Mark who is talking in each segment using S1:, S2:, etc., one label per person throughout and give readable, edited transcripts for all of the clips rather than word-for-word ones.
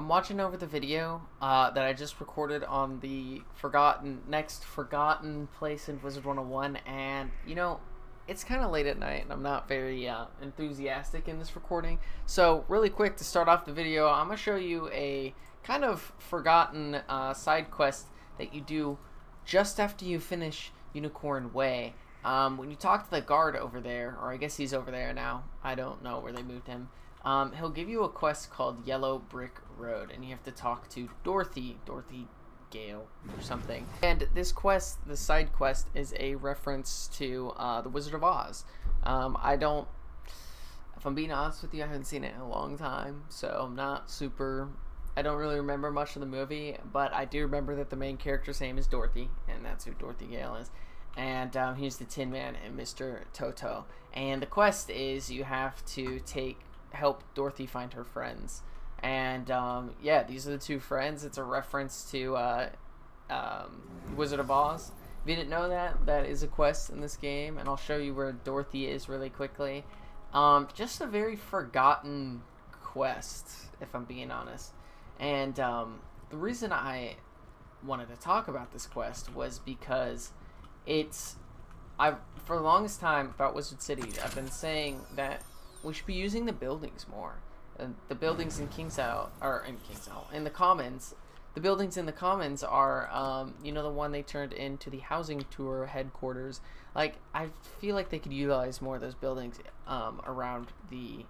S1: I'm watching over the video that I just recorded on the next forgotten place in Wizard 101, and it's kind of late at night, and I'm not very enthusiastic in this recording. So really quick to start off the video, I'm gonna show you a kind of forgotten side quest that you do just after you finish Unicorn Way. When you talk to the guard over there, or I guess he's over there now, I don't know where they moved him. He'll give you a quest called Yellow Brick Road, and you have to talk to Dorothy Gale or something. And this quest, the side quest, is a reference to the Wizard of Oz. If I'm being honest with you, I haven't seen it in a long time, so I don't really remember much of the movie, but I do remember that the main character's name is Dorothy, and that's who Dorothy Gale is. And he's the Tin Man and Mr. Toto. And the quest is you have to help Dorothy find her friends. And yeah, these are the two friends. It's a reference to Wizard of Oz. If you didn't know that, that is a quest in this game, and I'll show you where Dorothy is really quickly. Just a very forgotten quest, if I'm being honest. And the reason I wanted to talk about this quest was because for the longest time about Wizard City, I've been saying that we should be using the buildings more. The buildings in in the Commons. The buildings in the Commons are, the one they turned into the housing tour headquarters. Like, I feel like they could utilize more of those buildings around the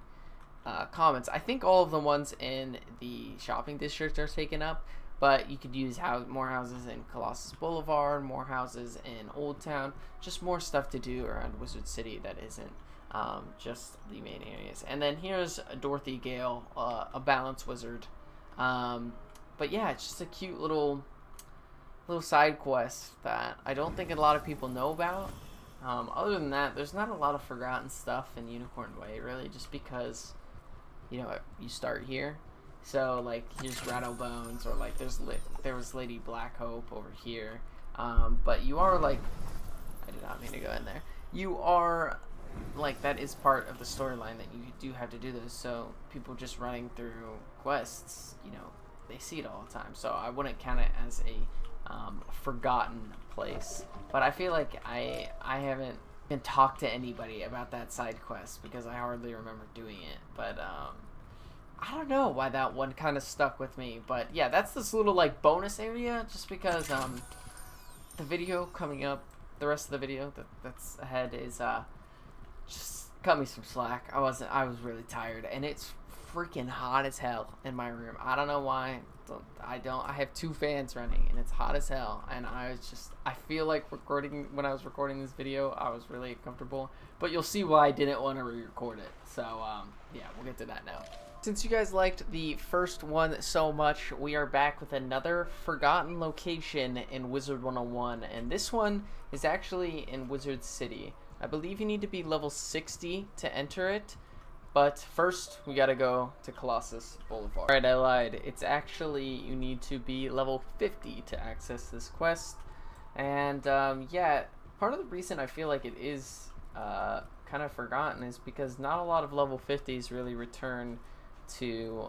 S1: Commons. I think all of the ones in the shopping district are taken up, but you could use more houses in Colossus Boulevard, more houses in Old Town, just more stuff to do around Wizard City that isn't just the main areas. And then here's Dorothy Gale, a balance wizard. But yeah, it's just a cute little side quest that I don't think a lot of people know about. Other than that, there's not a lot of forgotten stuff in Unicorn Way, really, just because you start here. So like here's Rattlebones, or like there was Lady Black Hope over here. But you are like, I did not mean to go in there. You are like, that is part of the storyline that you do have to do this. So people just running through quests, they see it all the time. So I wouldn't count it as a forgotten place. But I feel like I haven't been talked to anybody about that side quest because I hardly remember doing it. But I don't know why that one kind of stuck with me. But yeah, that's this little like bonus area, just because the video coming up, the rest of the video that's ahead is just cut me some slack. I was really tired, and it's freaking hot as hell in my room. I don't know why. I have two fans running, and it's hot as hell, and I feel like when I was recording this video, I was really comfortable, but you'll see why I didn't want to re-record it. So yeah, we'll get to that now. Since you guys liked the first one so much, we are back with another forgotten location in Wizard 101, and this one is actually in Wizard City. I believe you need to be level 60 to enter it, but first we gotta go to Colossus Boulevard. Alright, I lied. It's actually, you need to be level 50 to access this quest, and yeah, part of the reason I feel like it is kind of forgotten is because not a lot of level 50s really return to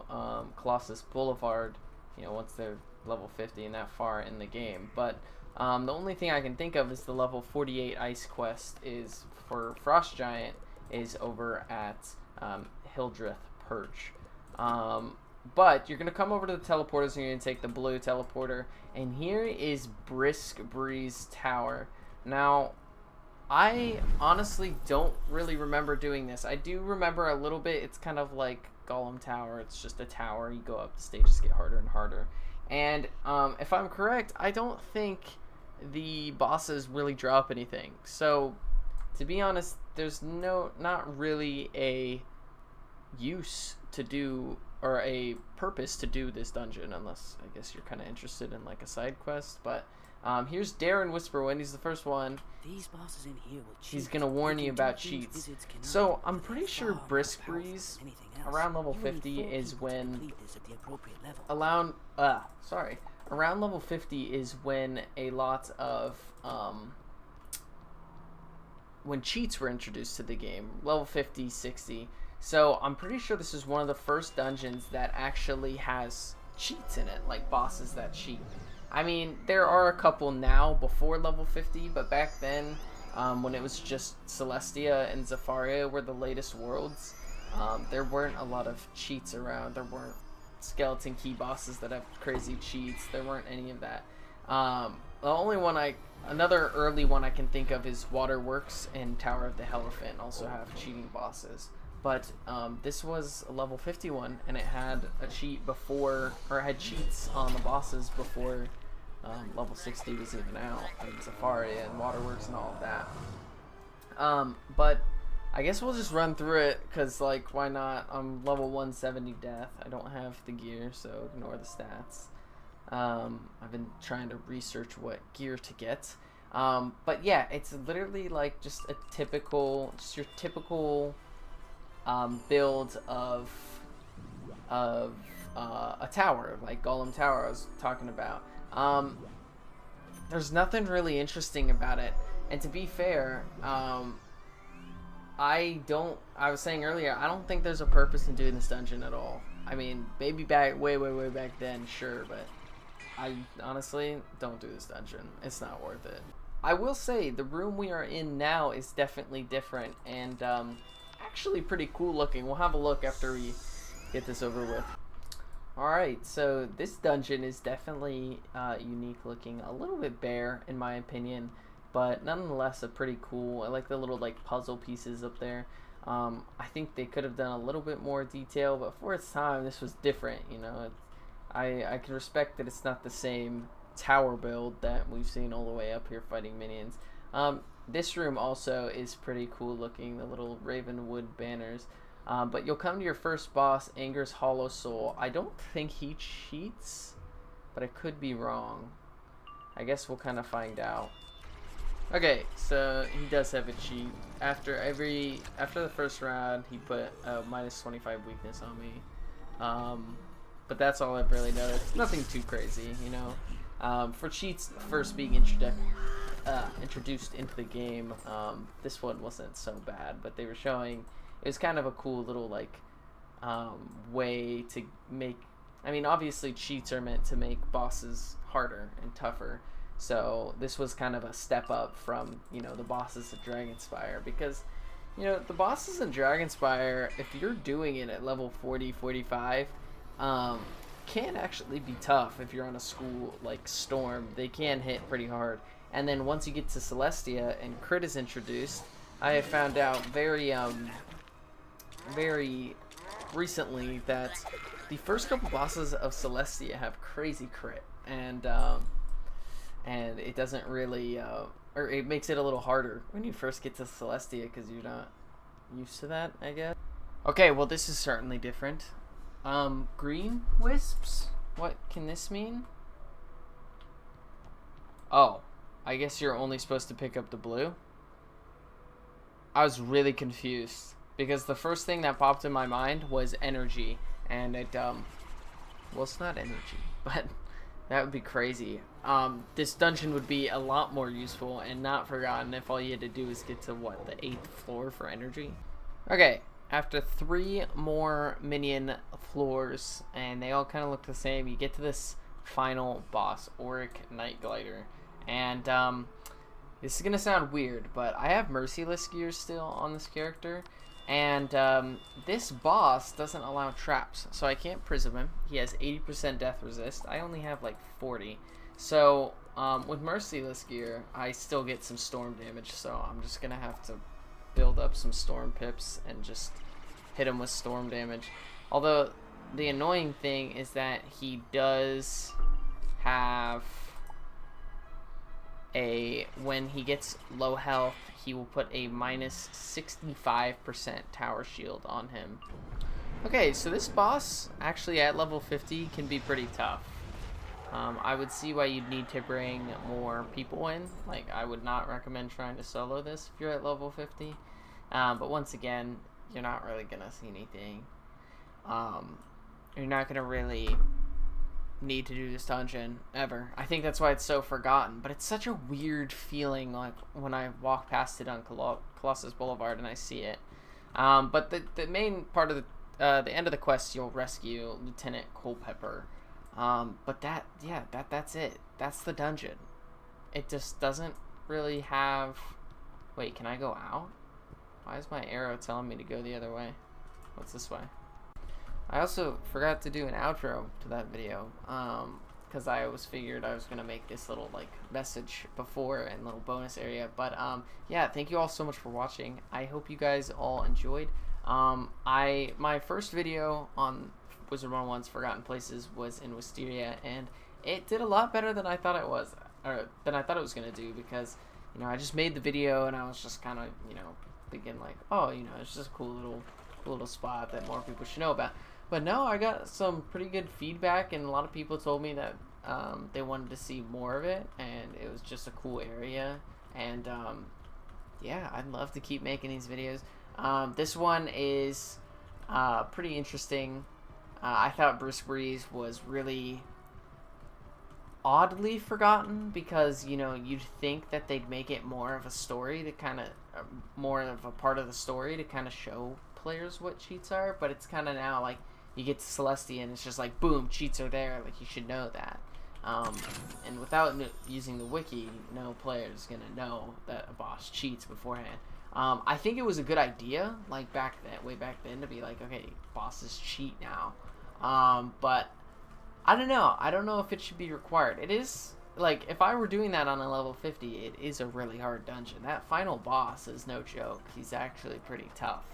S1: Colossus Boulevard, once they're level 50 and that far in the game. But the only thing I can think of is the level 48 ice quest is for Frost Giant is over at Hildreth Perch. But you're going to come over to the teleporters, and you're going to take the blue teleporter, and here is Brisk Breeze Tower. Now, I honestly don't really remember doing this. I do remember a little bit. It's kind of like Golem Tower. It's just a tower. You go up, the stages get harder and harder. And if I'm correct, I don't think the bosses really drop anything. So, to be honest, there's not really a use to do, or a purpose to do this dungeon, unless I guess you're kind of interested in like a side quest. But here's Darren Whisperwind. He's the first one.
S2: These bosses in here will cheat.
S1: He's gonna warn you about cheats. So I'm pretty sure Brisk Breeze around level 50 is when around level 50 is when a lot of when cheats were introduced to the game, level 50, 60. So I'm pretty sure this is one of the first dungeons that actually has cheats in it, like bosses that cheat. I mean, there are a couple now before level 50, but back then, when it was just Celestia and Zafaria were the latest worlds, there weren't a lot of cheats around. There weren't skeleton key bosses that have crazy cheats. There weren't any of that. The only one another early one I can think of is Waterworks and Tower of the Elephant also have cheating bosses. But this was a level 51, and it had a cheat before, or had cheats on the bosses before level 60 was even out, and Safari and Waterworks and all of that. But I guess we'll just run through it, because, like, why not? I'm level 170 death. I don't have the gear, so ignore the stats. I've been trying to research what gear to get. But yeah, it's literally like just your typical build of a tower, like Golem Tower I was talking about. There's nothing really interesting about it, and to be fair, I was saying earlier, I don't think there's a purpose in doing this dungeon at all. I mean, maybe way back then, sure, but I honestly don't do this dungeon. It's not worth it. I will say the room we are in now is definitely different, and actually pretty cool looking. We'll have a look after we get this over with. Alright, so this dungeon is definitely unique looking, a little bit bare in my opinion, but nonetheless a pretty cool. I like the little like puzzle pieces up there. I think they could have done a little bit more detail, but for its time this was different, you know. I can respect that it's not the same tower build that we've seen all the way up here fighting minions. This room also is pretty cool looking, the little Ravenwood banners. But you'll come to your first boss, Anger's Hollow Soul. I don't think he cheats, but I could be wrong. I guess we'll kind of find out. Okay, so he does have a cheat. After the first round, he put a minus 25 weakness on me. But that's all I've really noticed. Nothing too crazy, you know. For cheats first being introduced into the game, this one wasn't so bad, but they were showing. It was kind of a cool little like way to make. I mean, obviously cheats are meant to make bosses harder and tougher. So this was kind of a step up from, you know, the bosses of Dragonspire, because, you know, the bosses in Dragonspire, if you're doing it at level 40, 45, can actually be tough. If you're on a school like Storm, they can hit pretty hard. And then once you get to Celestia and Crit is introduced, I have found out very recently that the first couple bosses of Celestia have crazy crit, and it doesn't really, or it makes it a little harder when you first get to Celestia because you're not used to that, I guess. Okay, well this is certainly different. Green wisps? What can this mean? Oh, I guess you're only supposed to pick up the blue? I was really confused, because the first thing that popped in my mind was energy, and it, well, it's not energy, but that would be crazy. This dungeon would be a lot more useful and not forgotten if all you had to do is get to, what, the 8th floor for energy? Okay, after 3 more minion floors, and they all kind of look the same, you get to this final boss, Auric Nightglider. And, this is gonna sound weird, but I have Merciless gear still on this character, and this boss doesn't allow traps, so I can't prism him. He has 80% death resist. I only have like 40. So with Merciless gear, I still get some storm damage, so I'm just gonna have to build up some storm pips and just hit him with storm damage. Although the annoying thing is that he does have when he gets low health, he will put a minus 65% tower shield on him. Okay, so this boss actually at level 50 can be pretty tough. I would see why you'd need to bring more people in. Like, I would not recommend trying to solo this if you're at level 50. But once again, you're not really gonna see anything. You're not gonna really need to do this dungeon ever. I think that's why it's so forgotten, but it's such a weird feeling like when I walk past it on Colossus Boulevard and I see it. But the main part of the end of the quest, you'll rescue Lieutenant Culpepper. But that's it. That's the dungeon. It just doesn't really have... Wait, can I go out? Why is my arrow telling me to go the other way? What's this way? I also forgot to do an outro to that video, because I always figured I was going to make this little, like, message before and little bonus area. But, yeah, thank you all so much for watching. I hope you guys all enjoyed. My first video on Wizard101's Forgotten Places was in Wisteria, and it did a lot better than I thought it was, or than I thought it was going to do, because, you know, I just made the video, and I was just kind of, you know, thinking, like, oh, you know, it's just a cool little spot that more people should know about. But no, I got some pretty good feedback, and a lot of people told me that they wanted to see more of it, and it was just a cool area. And yeah, I'd love to keep making these videos. This one is pretty interesting. I thought Bruce Breeze was really oddly forgotten, because, you know, you'd think that they'd make it more of a story to kind of more of a part of the story to kind of show players what cheats are, but it's kind of now like you get to Celestia and it's just like, boom, cheats are there, like you should know that. And without using the wiki, no player is gonna know that a boss cheats beforehand. I think it was a good idea, like way back then, to be like, okay, bosses cheat now. But I don't know if it should be required. It is, like, if I were doing that on a level 50, it is a really hard dungeon. That final boss is no joke. He's actually pretty tough.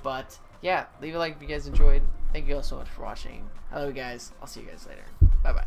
S1: But yeah, leave a like if you guys enjoyed. Thank you all so much for watching. Hello guys, I'll see you guys later. Bye bye.